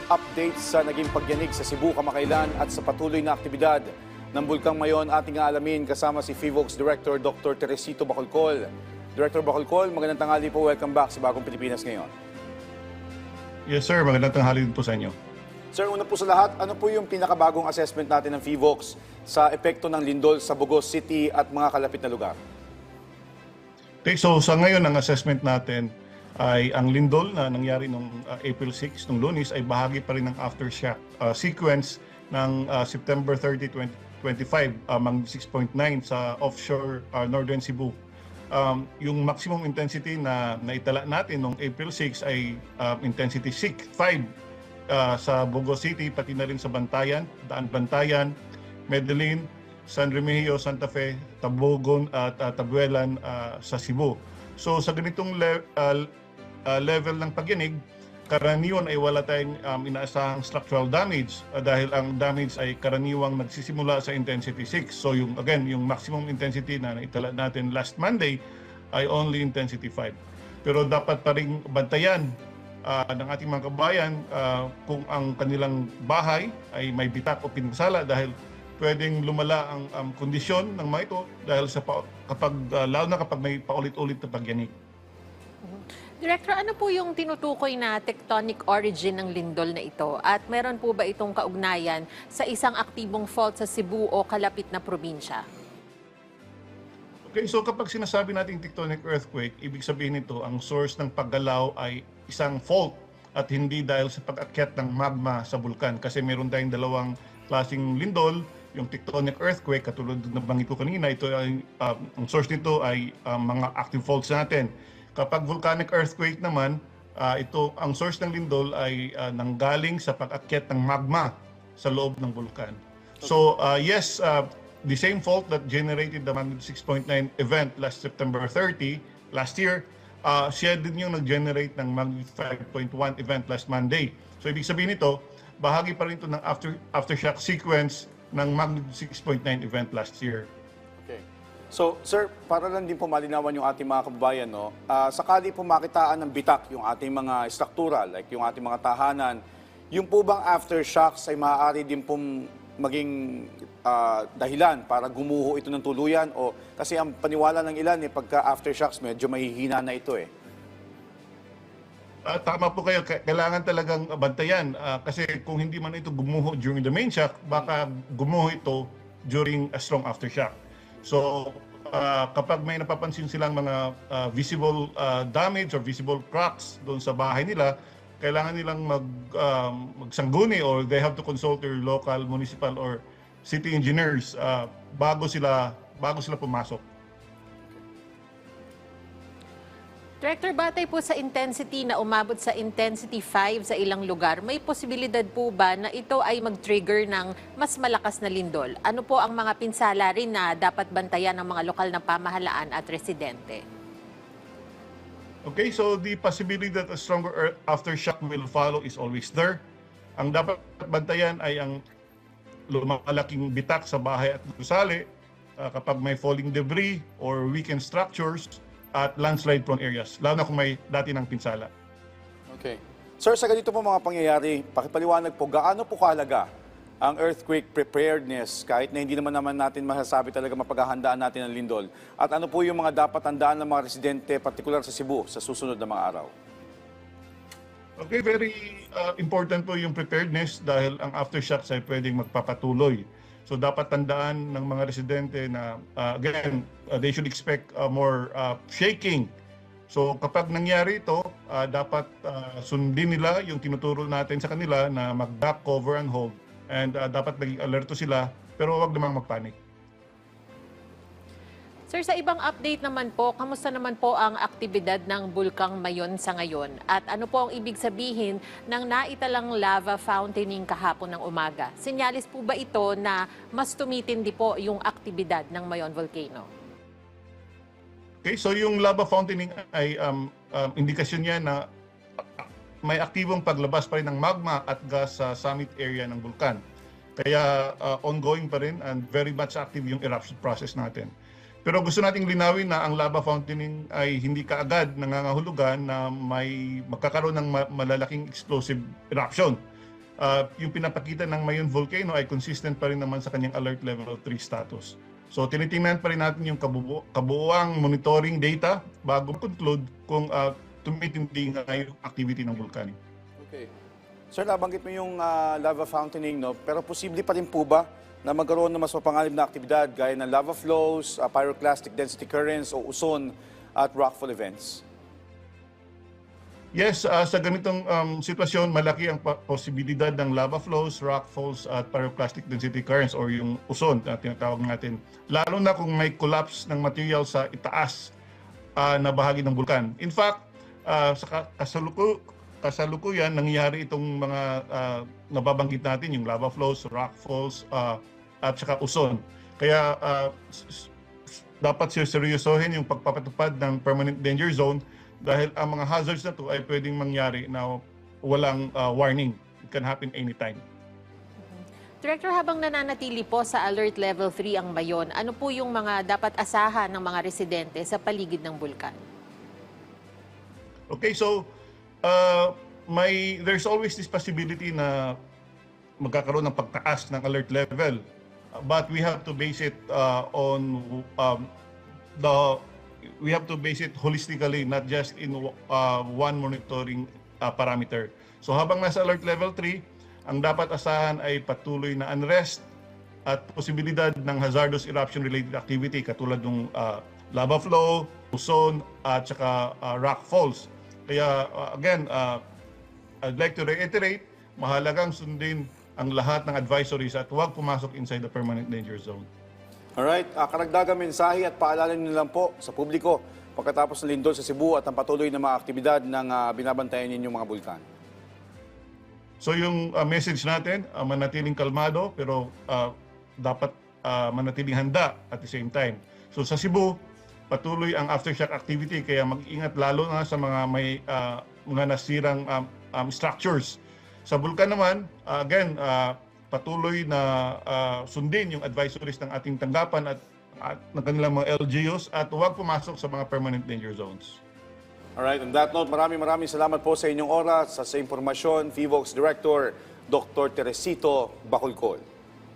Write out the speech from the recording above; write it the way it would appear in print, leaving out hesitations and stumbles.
update sa naging pagyanig sa Cebu kamakailan at sa patuloy na aktibidad ng Bulkang Mayon ating aalamin kasama si FIVOX Director Dr. Teresito Bacolcol. Director Bacolcol, magandang tanghali po. Welcome back sa Bagong Pilipinas ngayon. Yes sir, magandang tanghali din po sa inyo. Sir, una po sa lahat, ano po yung pinakabagong assessment natin ng FIVOX sa epekto ng lindol sa Bogos City at mga kalapit na lugar? Okay, so sa ngayon ang assessment natin ay ang lindol na nangyari noong April 6, noong Lunes, ay bahagi pa rin ng aftershock sequence ng September 30, 2025, mag 6.9 sa offshore Northern Cebu. Yung maximum intensity na naitala natin noong April 6 ay intensity 5 sa Bogos City, pati na rin sa Bantayan, Daan Bantayan, Medellin, San Remigio, Santa Fe, Tabogon at Tabuelan sa Cebu. So sa ganitong level ng pagyanig, karaniwan ay wala tayong inaasahang structural damage dahil ang damage ay karaniwang nagsisimula sa intensity 6. So yung maximum intensity na naitala natin last Monday ay only intensity 5. Pero dapat pa rin bantayan ng ating mga kabayan kung ang kanilang bahay ay may bitak o pinsala dahil pwedeng lumala ang kondisyon ng mga ito dahil sa lalo na kapag may paulit-ulit na pagyanig. Director, ano po yung tinutukoy na tectonic origin ng lindol na ito? At meron po ba itong kaugnayan sa isang aktibong fault sa Cebu o kalapit na probinsya? Okay, so kapag sinasabi nating tectonic earthquake, ibig sabihin nito ang source ng paggalaw ay isang fault at hindi dahil sa pag-akyat ng magma sa bulkan. Kasi meron tayong dalawang klaseng lindol, yung tectonic earthquake, katulad ng banggit ko kanina, ito ay, ang source nito ay mga active faults natin. Kapag volcanic earthquake naman, ang source ng lindol ay nanggaling sa pag-akyat ng magma sa loob ng bulkan. So yes, the same fault that generated the magnitude 6.9 event last September 30 last year, siya din yung nag-generate ng magnitude 5.1 event last Monday. So ibig sabihin nito, bahagi pa rin ito ng aftershock sequence ng magnitude 6.9 event last year. Okay. So, sir, para lang din po malinawan yung ating mga kababayan, no? Sakali po makitaan ng bitak yung ating mga struktura, like yung ating mga tahanan, yung po bang aftershocks ay maaari din pong maging dahilan para gumuho ito ng tuluyan? O kasi ang paniwala ng ilan, pagka aftershocks, medyo mahihina na ito eh. Tama po kayo, kailangan talagang bantayan kasi kung hindi man ito gumuho during the main shock, baka gumuho ito during a strong aftershock. So kapag may napapansin silang mga visible damage or visible cracks doon sa bahay nila, kailangan nilang magsangguni or they have to consult their local, municipal or city engineers bago sila pumasok. Director, batay po sa intensity na umabot sa intensity 5 sa ilang lugar, may posibilidad po ba na ito ay mag-trigger ng mas malakas na lindol? Ano po ang mga pinsala rin na dapat bantayan ng mga lokal na pamahalaan at residente? Okay, so the possibility that a stronger aftershock will follow is always there. Ang dapat bantayan ay ang lumalaking bitak sa bahay at gusali kapag may falling debris or weakened structures at landslide-prone areas, lalo na kung may dati ng pinsala. Okay. Sir, sa ganito po mga pangyayari, pakipaliwanag po, gaano po kahalaga ang earthquake preparedness kahit na hindi naman natin masasabi talaga mapaghahandaan natin ang lindol? At ano po yung mga dapat tandaan ng mga residente, partikular sa Cebu, sa susunod na mga araw? Okay, very important po yung preparedness dahil ang aftershocks ay pwedeng magpapatuloy. So dapat tandaan ng mga residente na they should expect more shaking. So kapag nangyari ito, dapat sundin nila yung tinuturo natin sa kanila na mag-duck, cover and hold. And dapat maging alerto sila pero huwag namang magpanik. Sir, sa ibang update naman po, kamusta naman po ang aktibidad ng Bulkang Mayon sa ngayon? At ano po ang ibig sabihin ng naitalang lava fountaining kahapon ng umaga? Sinyalis po ba ito na mas tumitindi po yung aktibidad ng Mayon Volcano? Okay, so yung lava fountaining ay indikasyon niya na may aktibong paglabas pa rin ng magma at gas sa summit area ng bulkan. Kaya ongoing pa rin and very much active yung eruption process natin. Pero gusto nating linawin na ang lava fountaining ay hindi kaagad nangangahulugan na may magkakaroon ng malalaking explosive eruption. yung pinapakita ng Mayon Volcano ay consistent pa rin naman sa kanyang alert level 3 status. So tinitingnan pa rin natin yung kabuuang monitoring data bago conclude kung tumitindi nga yung activity ng vulkan. Okay. Sir, nabanggit mo yung lava fountaining, no? Pero posible pa rin po ba na magkaroon ng mas mapanganib na aktibidad gaya ng lava flows, pyroclastic density currents o uson at rockfall events? Yes, sa ganitong sitwasyon, malaki ang posibilidad ng lava flows, rock falls at pyroclastic density currents or yung uson na tinatawag natin. Lalo na kung may collapse ng material sa itaas na bahagi ng bulkan. In fact, sa kasalukuyan, nangyayari itong mga nababanggit natin, yung lava flows, rock falls, at saka uson. Kaya dapat seryosohin yung pagpapatupad ng permanent danger zone dahil ang mga hazards na to ay pwedeng mangyari na walang warning. It can happen anytime. Director, habang nananatili po sa Alert Level 3 ang Mayon, ano po yung mga dapat asahan ng mga residente sa paligid ng bulkan? Okay, so there's always this possibility na magkakaroon ng pagtaas ng alert level. But we have to base it we have to base it holistically, not just in one monitoring parameter. So habang nasa alert level 3, ang dapat asahan ay patuloy na unrest at posibilidad ng hazardous eruption-related activity katulad ng lava flow, uson at saka rock falls. Kaya again, I'd like to reiterate, mahalagang sundin ang lahat ng advisories at huwag pumasok inside the permanent danger zone. Alright, karagdagang mensahe at paalala nyo lang po sa publiko pagkatapos ng lindol sa Cebu at ang patuloy na mga aktibidad ng binabantayan ninyong mga bulkan. So yung message natin, manatiling kalmado pero dapat manatiling handa at the same time. So sa Cebu, patuloy ang aftershock activity kaya mag-ingat lalo na sa mga may mga nasirang structures. Sa bulkan naman, again, patuloy na sundin yung advisories ng ating tanggapan at ng kanilang mga LGUs at huwag pumasok sa mga permanent danger zones. Alright, on that note, maraming salamat po sa inyong oras, sa impormasyon, FIVOX Director, Dr. Teresito Bacolcol.